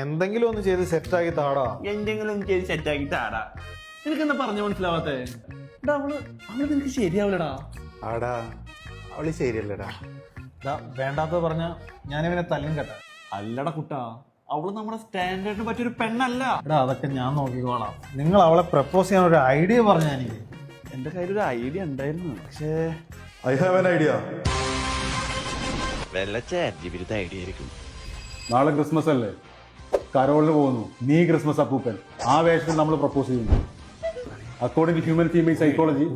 എന്തെങ്കിലും ഒന്ന് ചെയ്ത് സെറ്റാക്കി താടാ. എന്തെങ്കിലും ഒന്ന് ചെയ്ത് സെറ്റാക്കി താടാ. നിനക്കെന്താ പറഞ്ഞ മനസ്സിലാവാത്തേ? അവള് നിനക്ക് ശരിയാവില്ലടാ. ആടാ അവള് ശരിയല്ലടാ. വേണ്ടാത്ത പറഞ്ഞ ഞാനിവനെ തല്ലും കേട്ട. അല്ലടാ കുട്ടാ, അവള് നമ്മുടെ സ്റ്റാൻഡേർഡിന് പറ്റിയൊരു പെണ്ണല്ല. എടാ അതൊക്കെ ഞാൻ നോക്കിക്കോളാം. നിങ്ങൾ അവളെ പ്രപ്പോസ് ചെയ്യാൻ ഒരു ഐഡിയ പറഞ്ഞ എനിക്ക്. എന്റെ കയ്യിൽ ഒരു ഐഡിയ ഉണ്ടായിരുന്നു, പക്ഷേ I have an idea. Idea ആയിരിക്കും. നാളെ ക്രിസ്മസ് അല്ലേ, കരോളിന് പോകുന്നു. നീ ക്രിസ്മസ് അപ്പൂപ്പൻ. ആ വേഷത്തിൽ നമ്മൾ പ്രപ്പോസ് ചെയ്യുന്നു. According to human female psychology.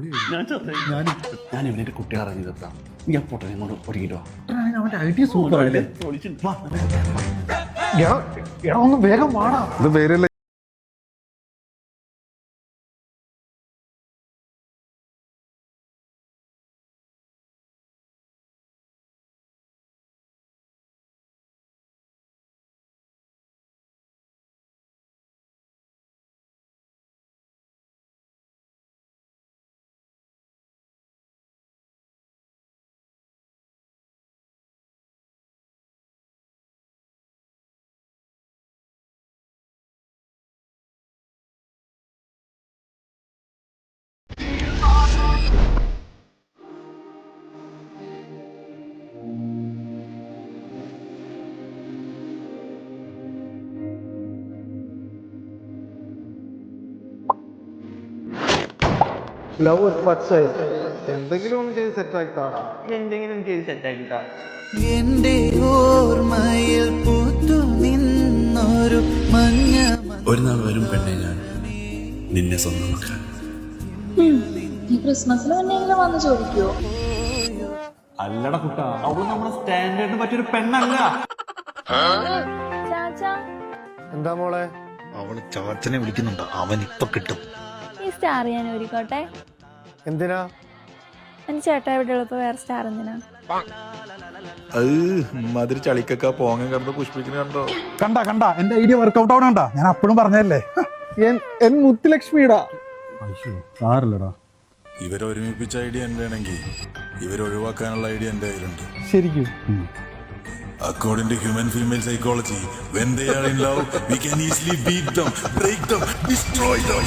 ഞാൻ ഇവനെ കുട്ടികളെ ഇറങ്ങി നിർത്താം. ഞാൻ പൊട്ടെ ഇങ്ങോട്ട് ഒരുങ്ങിട്ടോ. അവന്റെ ഐഡിയ സൂപ്പർ അല്ലേ? ഒന്ന് വേഗം വാടാ. ഇത് പേരല്ലേ? ലവ് മനസ്സിലായി. എന്തെങ്കിലും ഒന്ന് ചെയ്ത് സെറ്റാക്കി താടാ. എന്തെങ്കിലും ചെയ്ത് സെറ്റാക്കി താ. എന്റെ ഓർമ്മയിൽ പൂത്തു നിന്നൊരു മഞ്ഞ. ഒരു നാൾ വരും പെണ്ണെ ഞാൻ നിന്നെ സ്വന്തമാക്കാൻ. ഈ ക്രിസ്മസിന് മുന്നെങ്കിലും വന്ന് ചോദിക്കുവോ? അല്ലടാ കുട്ടാ, അവള് നമ്മുടെ സ്റ്റാൻഡേർഡിന് പറ്റിയൊരു പെണ്ണല്ല. ചാച്ചാ, എന്താ മോളെ? അവള് ചാച്ചനെ വിളിക്കുന്നുണ്ട്. അവൻ ഇപ്പൊ കിട്ടും. ഈ സ്റ്റാർ ഞാൻ ഒരുക്കോട്ടെ. എന്തിനാ? എന്റെ ചേട്ടാ ഇവിടെ ഉള്ളപ്പോ വേറെ സ്റ്റാർ എന്തിനാ? മതിരി ചളിക്കൊക്കെ പോങ്ങ കിടന്ന് പുഷ്പിക്കുന്ന കണ്ടോ? കണ്ട എന്റെ ഐഡിയ വർക്ക്ഔട്ട് ആവണ. ഞാൻ അപ്പോഴും പറഞ്ഞല്ലേ, എൻ മുത്തുലക്ഷ്മിടാ. സാരല്ലടാ. ഇവരൊരുമിപ്പിച്ച ഐഡിയ എന്റെ ആണെങ്കിൽ ഇവരൊഴിവാക്കാനുള്ള ഐഡിയ എന്റെ കയ്യിലുണ്ട്. ശരിക്കും? According to human female psychology, when they are in love, we can easily beat them, break them, destroy them.